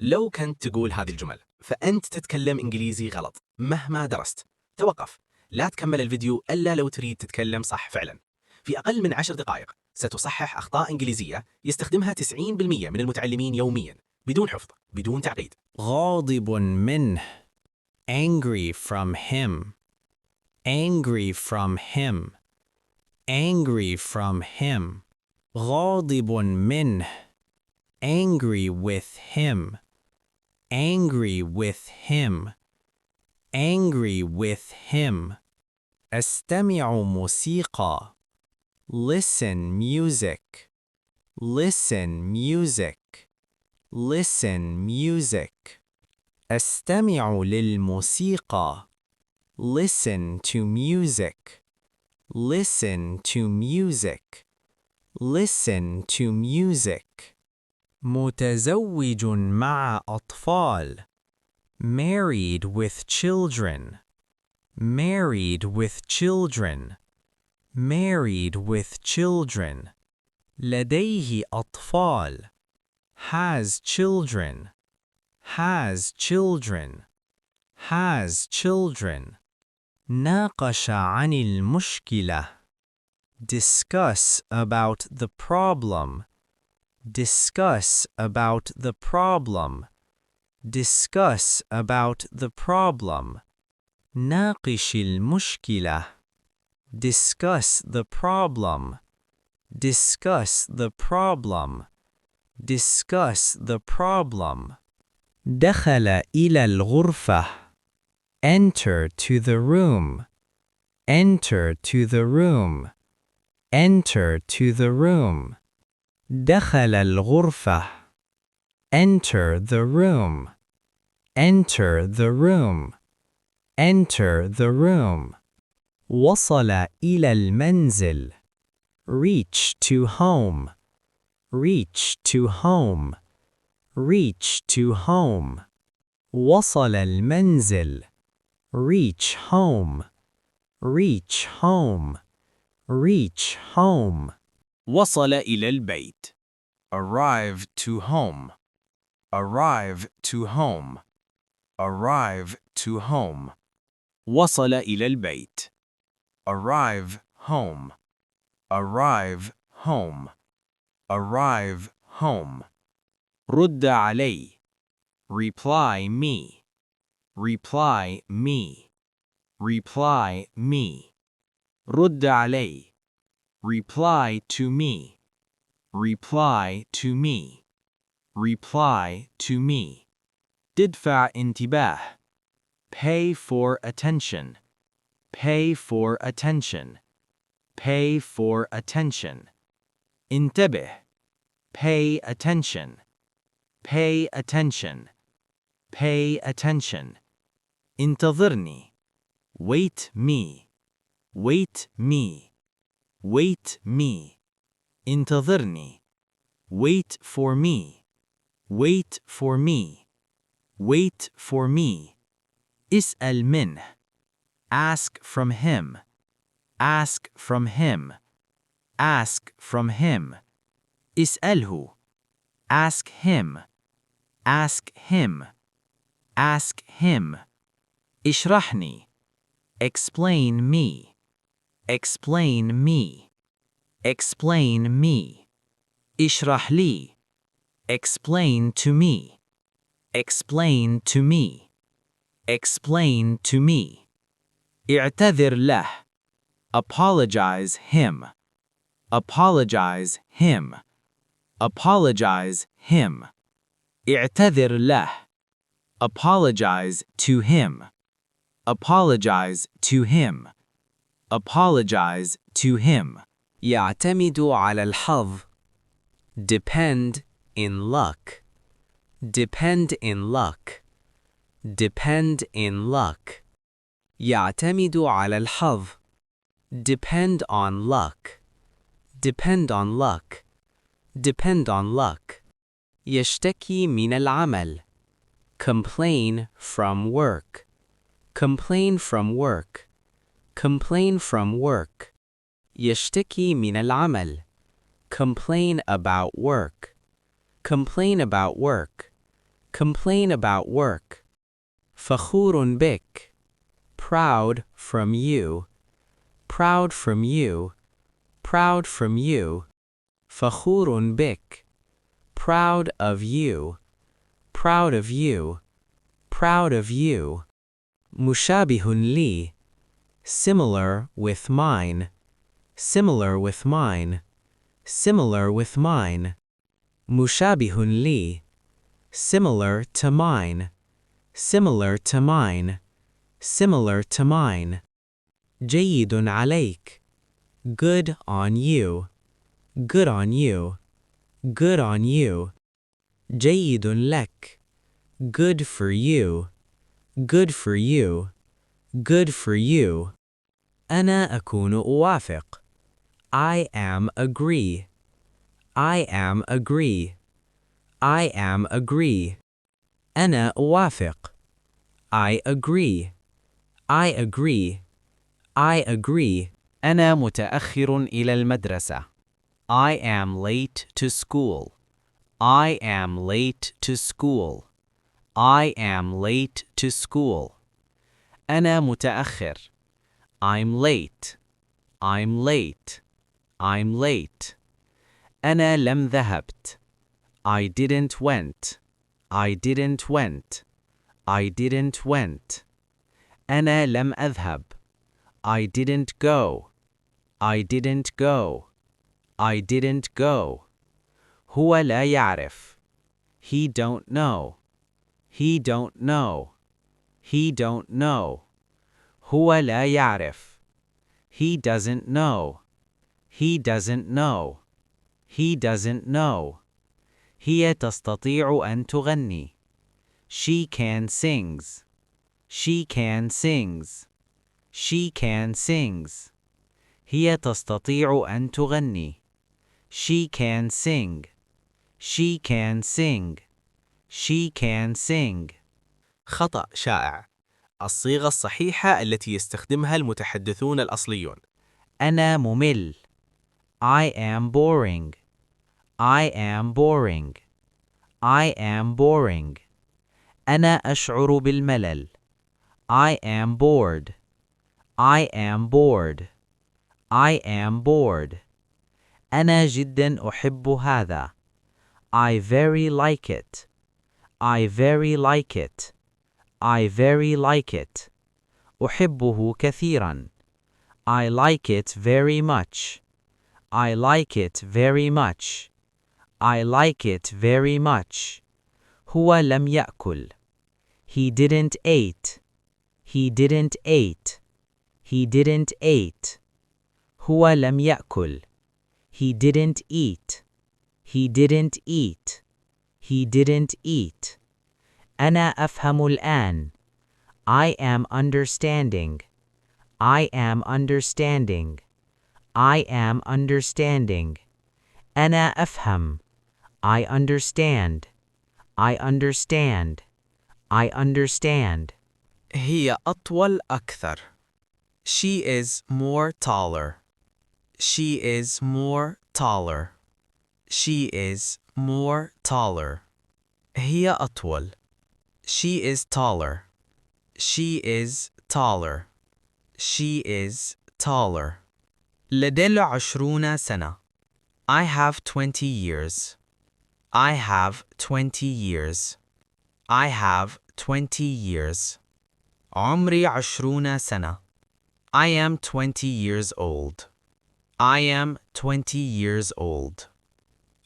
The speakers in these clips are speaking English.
لو كنت تقول هذه الجمل فأنت تتكلم إنجليزي غلط مهما درست. توقف، لا تكمل الفيديو إلا لو تريد تتكلم صح فعلا. في أقل من 10 دقائق ستصحح أخطاء إنجليزية يستخدمها 90% من المتعلمين يوميا، بدون حفظ، بدون تعقيد. غاضب منه. Angry from him. Angry from him. Angry from him. غاضب منه. Angry with him. Angry with him. Angry with him. أستمع موسيقى. Listen music. Listen music. Listen music. أستمع للموسيقى. Listen to music. Listen to music. Listen to music. متزوج مع أطفال. Married with children. Married with children. Married with children. لديه أطفال. Has children. Has children. Has children. ناقش عن المشكلة. Discuss about the problem. Discuss about the problem. Discuss about the problem. ناقش المشكلة. Discuss the problem. Discuss the problem. Discuss the problem. دخل إلى الغرفة. Enter to the room. Enter to the room. Enter to the room. دخل الغرفة. Enter the room. Enter the room. Enter the room. وصل إلى المنزل. Reach to home. Reach to home. Reach to home. وصل المنزل. Reach home. Reach home. Reach home. وصل إلى البيت. Arrive to home. Arrive to home. Arrive to home. وصل إلى البيت. Arrive home. Arrive home. Arrive home. رد علي. Reply me. Reply me. Reply me. رد علي. Reply to me. Reply to me. Reply to me. تدفع انتباه. Pay for attention. Pay for attention. Pay for attention. انتبه. Pay attention. Pay attention. Pay attention. انتظرني. Wait me. Wait me. Wait me. انتظرني. Wait for me. Wait for me. Wait for me. اسأل منه. Ask from him. Ask from him. Ask from him. اسأله. Ask him. Ask him. Ask him. اشرحني. Explain me. Explain me. Explain me. اشرح لي. Explain to me. Explain to me. Explain to me. اعتذر له. Apologize him. Apologize him. Apologize him. اعتذر له. Apologize to him. Apologize to him. Apologize to him. يعتمد على الحظ. Depend in luck. Depend in luck. Depend in luck. يعتمد على الحظ. Depend on luck. Depend on luck. Depend on luck. يشتكي من العمل. Complain from work. Complain from work. Complain from work. يشتكي من العمل. Complain about work. Complain about work. complain about work. فخور بك. Proud from you. Proud from you. Proud from you. فخور بك. Proud of you. Proud of you. Proud of you. مشابه لي. Similar with mine. Similar with mine. Similar with mine. مشابه لي. Similar to mine. Similar to mine. Similar to mine. جيد عليك. Good on you. Good on you. Good on you. جيد لك. Good for you. Good for you. Good for you. أنا أكون أوافق. I am agree. I am agree. I am agree. أنا أوافق. I agree. I agree. I agree. أنا متأخر إلى المدرسة. I am late to school. I am late to school. I am late to school. أنا متأخر. I'm late. I'm late. I'm late. أنا لم ذهبت. I didn't went. I didn't went. I didn't went. أنا لم أذهب. I didn't go. I didn't go. I didn't go. هو لا يعرف. He don't know. He don't know. He don't know. هو لا يعرف. He doesn't know. He doesn't know. He doesn't know. هي تستطيع أن تغني. She can sings. She can sings. She can sings. هي تستطيع أن تغني. She can sing. She can sing. She can sing. خطأ شائع. الصيغة الصحيحة التي يستخدمها المتحدثون الأصليون. أنا ممل. I am boring. I am boring. I am boring. أنا أشعر بالملل. I am bored. I am bored. I am bored. أنا جدا أحب هذا. I very like it. I very like it. I very like it. أحبه كثيرا. I like it very much. I like it very much. I like it very much. هو لم يأكل. He didn't eat. He didn't eat. He didn't eat. هو لم يأكل. He didn't eat. He didn't eat. He didn't eat. أنا أفهم الآن. I am understanding. I am understanding. I am understanding. أنا أفهم. I understand. I understand. I understand. هي أطول أكثر. She is more taller. She is more taller. She is more taller. هي أطول. She is taller. She is taller. She is taller. لدي 20 سنة. I have 20 years. I have 20 years. I have 20 years. عمري 20 سنة. I am 20 years old. I am 20 years old.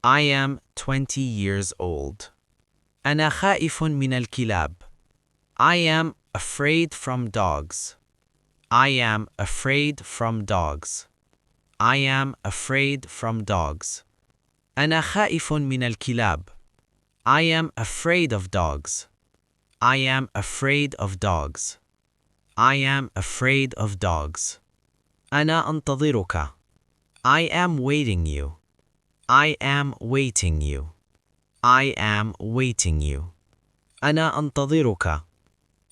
I am 20 years old. أنا خائف من الكلاب. I am afraid from dogs. I am afraid from dogs. I am afraid from dogs. أنا خائف من الكلاب. I am afraid of dogs. I am afraid of dogs. I am afraid of dogs. أنا أنتظرك. I am waiting you. I am waiting you. I am waiting you. أنا أنتظرك.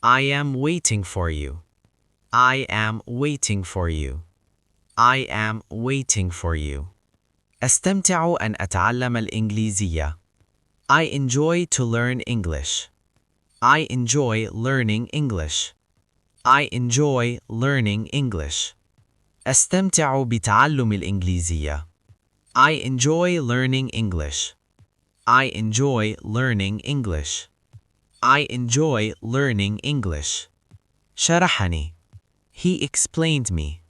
I am waiting for you. I am waiting for you. I am waiting for you. أستمتع أن أتعلم الإنجليزية. I enjoy to learn English. I enjoy learning English. I enjoy learning English. أستمتع بتعلم الإنجليزية. I enjoy learning English. I enjoy learning English. I enjoy learning English. شرحني. He explained me.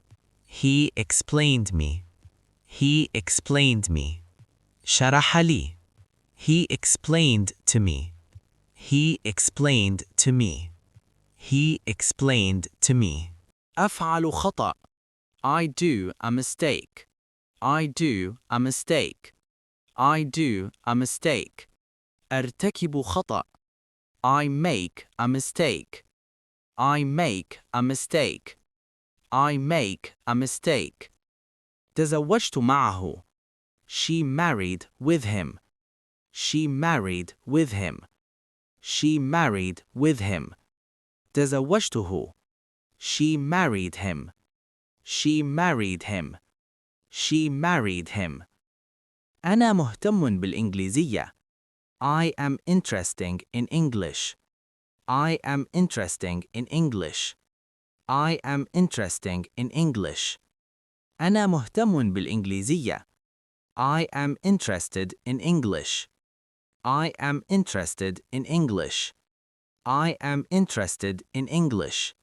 He explained me. He explained me. شرح لي. He explained to me. He explained to me. He explained to me. أفعل خطأ. I do a mistake. I do a mistake. I do a mistake. أرتكب خطأ. I make a mistake. I make a mistake. I make a mistake. تزوجت معه. She married with him. She married with him. She married with him. تزوجته. She married him. She married him. She married him. أنا مهتم بالإنجليزية. I am interested in English. I am interested in English. I am interested in English. أنا مهتم بالإنجليزية. I am interested in English. I am interested in English. I am interested in English.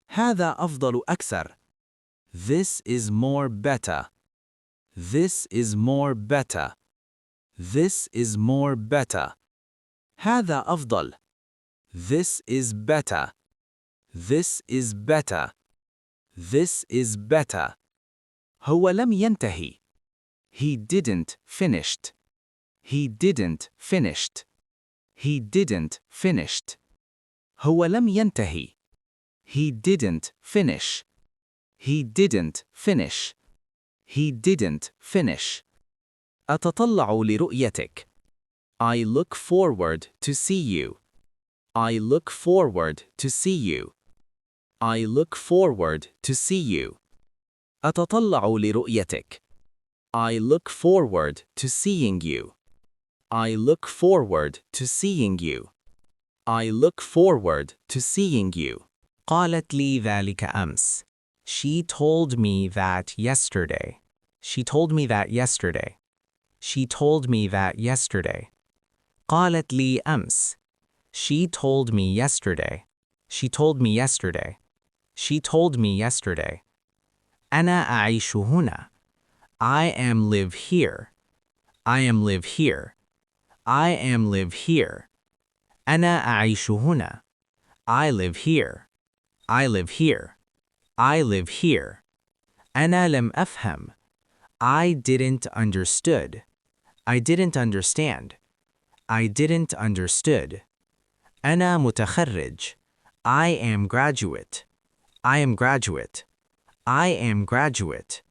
هذا أفضل أكثر. This is more better. This is more better. This is more better. هذا أفضل. This is better. This is better. This is better. هو لم ينتهي. He didn't finished. He didn't finished. He didn't finished. هو لم ينتهي. He didn't finish. He didn't finish. He didn't finish. أتطلع لرؤيتك. I look forward to see you. I look forward to see you. I look forward to see you. أتطلع لرؤيتك. I look forward to seeing you. I look forward to seeing you. I look forward to seeing you. قالت لي ذلك أمس. She told me that yesterday. She told me that yesterday. She told me that yesterday. قالت لي أمس. She told me yesterday. She told me yesterday. She told me yesterday. أنا أعيش هنا. I am live here. I am live here. I am live here. أنا أعيش هنا. I live here. I live here. I live here. أنا لم أفهم. I didn't understood. I didn't understand. I didn't understood. أنا متخرج. I am graduate. I am graduate. I am graduate.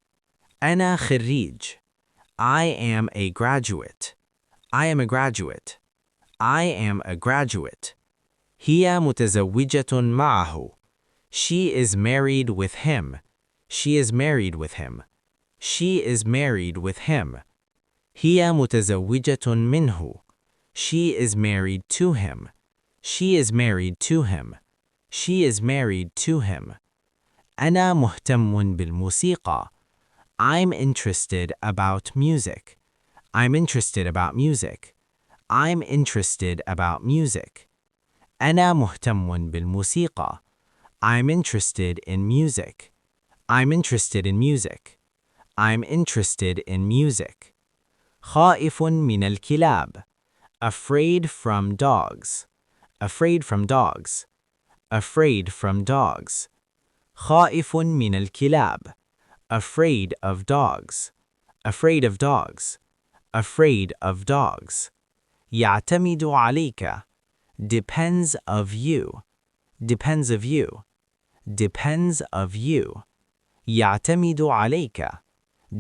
أنا خريج. I am a graduate. I am a graduate. I am a graduate. هي متزوجة معه. She is married with him. She is married with him. She is married with him. هي متزوجة منه. She is married to him. She is married to him. She is married to him. أنا مهتم بالموسيقى. I'm interested about music. I'm interested about music. I'm interested about music. أنا مهتم بالموسيقى. I'm interested in music. I'm interested in music. I'm interested in music. خائف من الكلاب. Afraid from dogs. Afraid from dogs. Afraid from dogs. خائف من الكلاب. Afraid of dogs. Afraid of dogs. Afraid of dogs. يعتمد عليك. Depends of you. Depends of you. Depends of you. يعتمد عليك.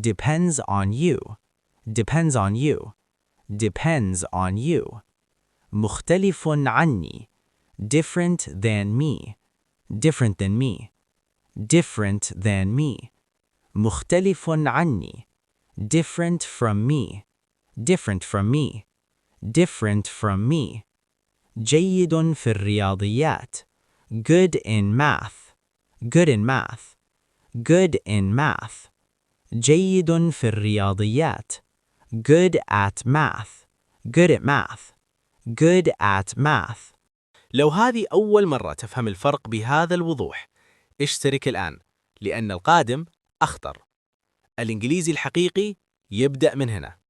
Depends on you. Depends on you. Depends on you. مختلف عني. Different than me. Different than me. Different than me. مختلف عني. Different from me. Different from me. different from me. جيد في الرياضيات. good in math. good in math. good in math. جيد في الرياضيات. good at math. good at math. good at math. لو هذه أول مرة تفهم الفرق بهذا الوضوح، اشترك الآن، لأن القادم أخطر. الإنجليزي الحقيقي يبدأ من هنا.